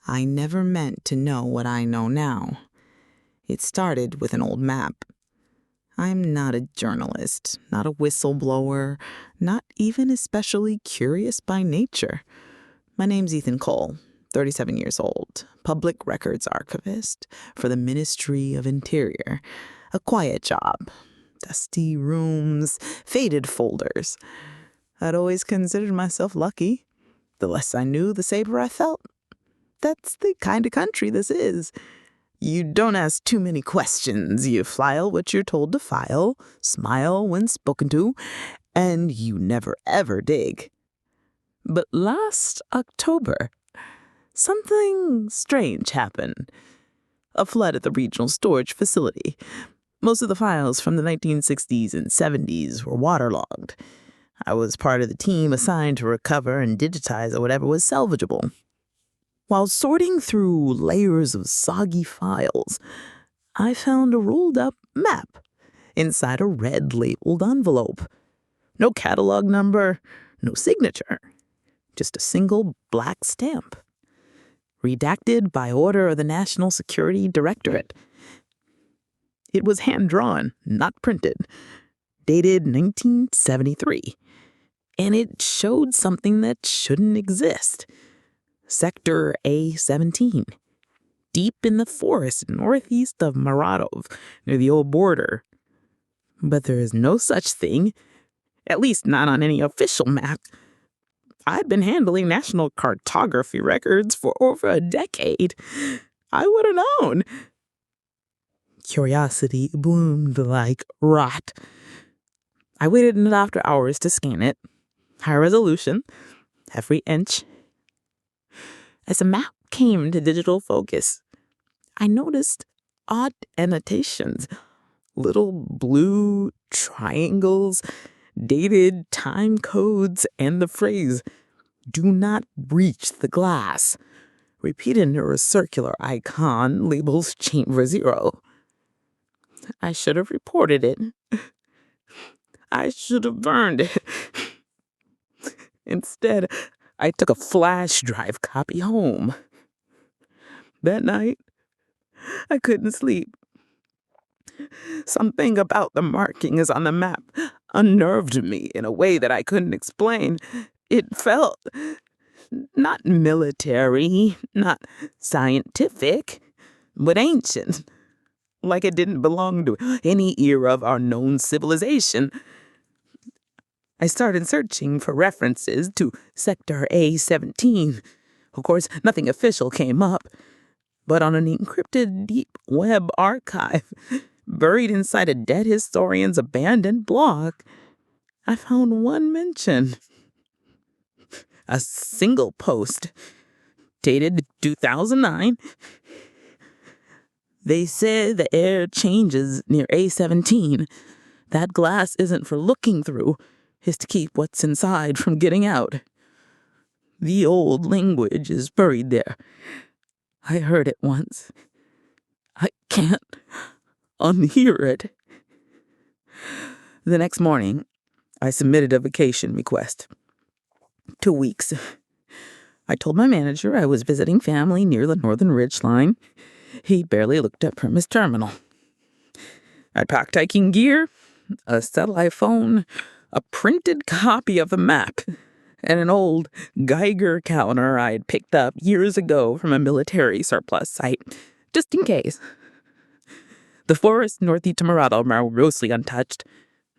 I never meant to know what I know now. It started with an old map. I'm not a journalist, not a whistleblower, not even especially curious by nature. My name's Ethan Cole, 37 years old, public records archivist for the Ministry of Interior. A quiet job. Dusty rooms, faded folders. I'd always considered myself lucky. The less I knew, the safer I felt. That's the kind of country this is. You don't ask too many questions. You file what you're told to file, smile when spoken to, and you never ever dig. But last October, something strange happened. A flood at the regional storage facility. Most of the files from the 1960s and 70s were waterlogged. I was part of the team assigned to recover and digitize whatever was salvageable. While sorting through layers of soggy files, I found a rolled-up map inside a red-labeled envelope. No catalog number, no signature, just a single black stamp. Redacted by order of the National Security Directorate. It was hand-drawn, not printed, dated 1973, and it showed something that shouldn't exist. Sector A-17, deep in the forest northeast of Maradov, near the old border. But there is no such thing, at least not on any official map. I'd been handling national cartography records for over a decade. I would have known. Curiosity bloomed like rot. I waited until after hours to scan it. High resolution, every inch. As the map came to digital focus, I noticed odd annotations, little blue triangles, dated time codes, and the phrase, "Do not breach the glass," repeated near a circular icon labeled Chamber 0. I should have reported it. I should have burned it. Instead, I took a flash drive copy home. That night, I couldn't sleep. Something about the markings on the map unnerved me in a way that I couldn't explain. It felt not military, not scientific, but ancient, like it didn't belong to any era of our known civilization. I started searching for references to Sector A-17. Of course, nothing official came up, but on an encrypted deep web archive, buried inside a dead historian's abandoned blog, I found one mention. A single post, dated 2009. They said the air changes near A-17. That glass isn't for looking through. Is to keep what's inside from getting out. The old language is buried there. I heard it once. I can't unhear it. The next morning, I submitted a vacation request. 2 weeks. I told my manager I was visiting family near the Northern Ridge Line. He barely looked up from his terminal. I packed hiking gear, a satellite phone, a printed copy of the map, and an old Geiger counter I had picked up years ago from a military surplus site, just in case. The forest northeast of Maradov are mostly untouched.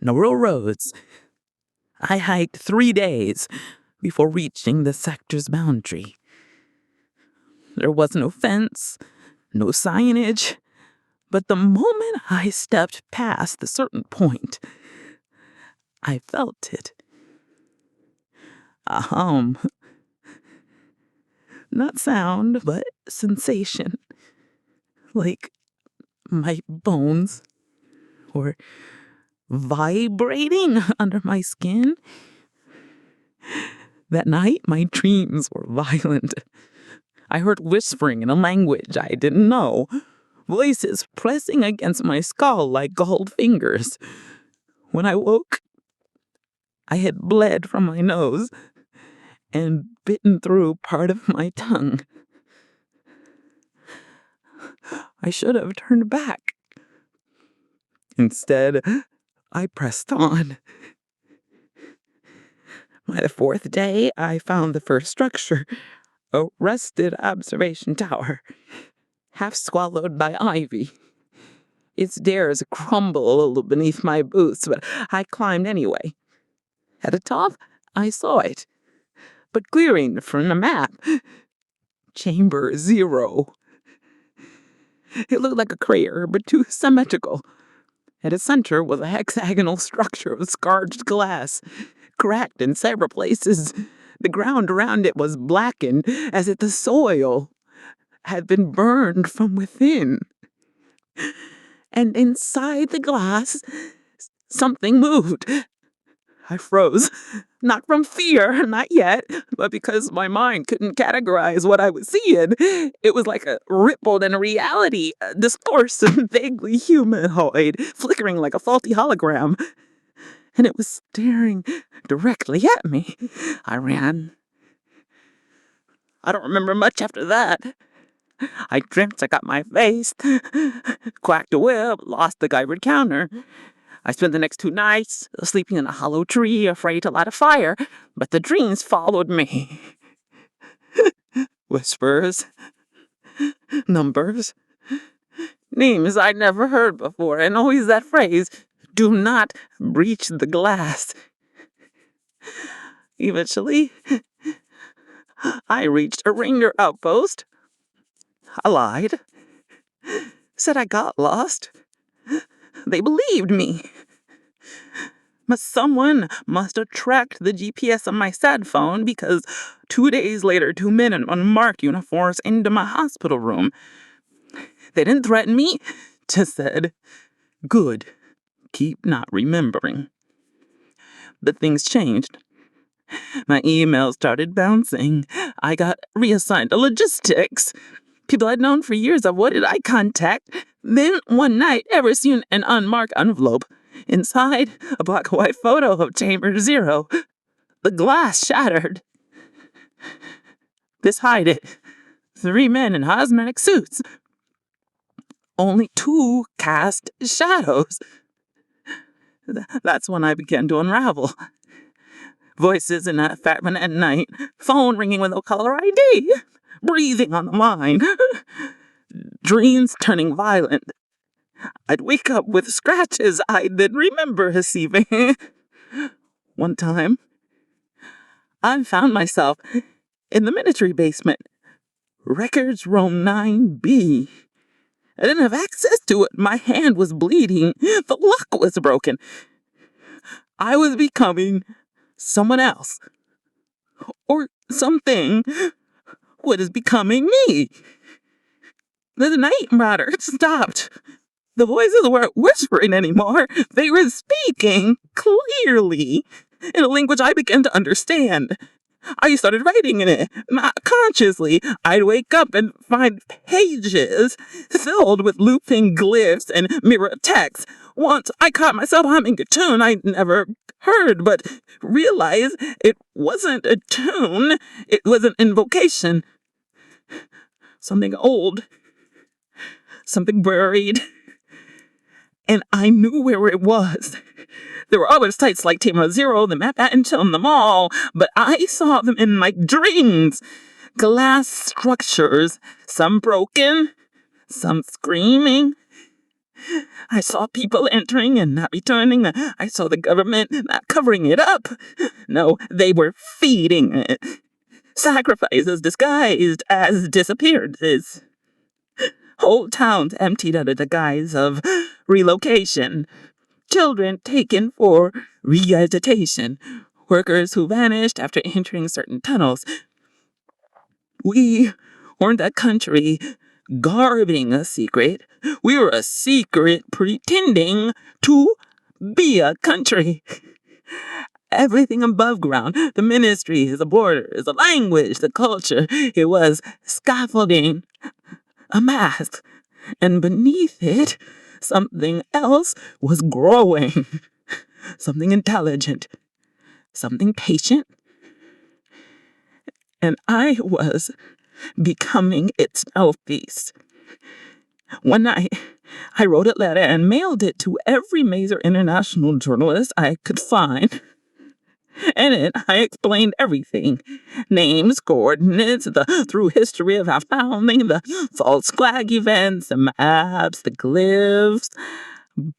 No real roads. I hiked 3 days before reaching the sector's boundary. There was no fence, no signage, but the moment I stepped past a certain point, I felt it. A hum. Not sound, but sensation. Like my bones were vibrating under my skin. That night, my dreams were violent. I heard whispering in a language I didn't know, voices pressing against my skull like galled fingers. When I woke, I had bled from my nose and bitten through part of my tongue. I should have turned back. Instead, I pressed on. By the fourth day, I found the first structure, a rusted observation tower, half swallowed by ivy. Its stairs crumbled beneath my boots, but I climbed anyway. At the top, I saw it, but clearing from the map. Chamber 0. It looked like a crater, but too symmetrical. At its center was a hexagonal structure of scarred glass, cracked in several places. The ground around it was blackened, as if the soil had been burned from within. And inside the glass, something moved. I froze, not from fear, not yet, but because my mind couldn't categorize what I was seeing. It was like a rippled in reality, a distortion, vaguely humanoid, flickering like a faulty hologram. And it was staring directly at me. I ran. I don't remember much after that. I dreamt I got my face, quacked a whip, lost the guyward counter. I spent the next 2 nights sleeping in a hollow tree, afraid to light a fire, but the dreams followed me. Whispers, numbers, names I'd never heard before, and always that phrase, do not breach the glass. Eventually, I reached a ranger outpost. I lied, said I got lost. They believed me. But someone must have tracked the GPS on my cell phone because 2 days later, 2 men in unmarked uniforms into my hospital room. They didn't threaten me, just said, good, keep not remembering. But things changed. My emails started bouncing. I got reassigned to logistics. People I'd known for years avoided eye contact. Then one night, I received an unmarked envelope. Inside, a black and white photo of Chamber 0. The glass shattered. Beside it, 3 men in cosmetic suits. Only 2 cast shadows. That's when I began to unravel. Voices in that apartment at night, phone ringing with no caller ID, breathing on the line, dreams turning violent. I'd wake up with scratches I didn't remember receiving. One time, I found myself in the military basement, records room 9B. I didn't have access to it. My hand was bleeding. The lock was broken. I was becoming someone else. Or something. What is becoming me? The night marauder stopped. The voices weren't whispering anymore. They were speaking clearly in a language I began to understand. I started writing in it, not consciously. I'd wake up and find pages filled with looping glyphs and mirror text. Once I caught myself humming a tune I'd never heard, but realized it wasn't a tune. It was an invocation. Something old. Something buried. And I knew where it was. There were other sites like Chamber 0, the map until in the mall, but I saw them in my dreams. Glass structures, some broken, some screaming. I saw people entering and not returning. I saw the government not covering it up. No, they were feeding it. Sacrifices disguised as disappearances. Whole towns emptied under the guise of relocation. Children taken for re-education. Workers who vanished after entering certain tunnels. We weren't a country guarding a secret. We were a secret pretending to be a country. Everything above ground, the ministries, the borders, the language, the culture, it was scaffolding, a mask, and beneath it, something else was growing. Something intelligent, something patient, and I was becoming its mouthpiece. One night, I wrote a letter and mailed it to every major international journalist I could find. In it, I explained everything: names, coordinates, the through history of our founding, the false flag events, the maps, the glyphs.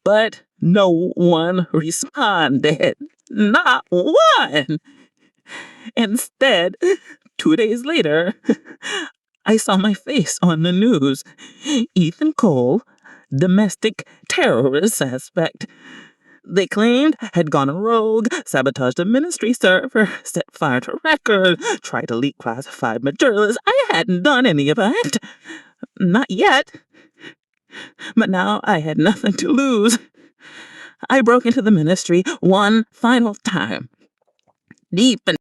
But no one responded. Not one. Instead, 2 days later, I saw my face on the news. Ethan Cole, domestic terrorist suspect. They claimed had gone rogue, sabotaged the ministry server, set fire to records, tried to leak classified materials. I hadn't done any of that. Not yet. But now I had nothing to lose. I broke into the ministry one final time, deep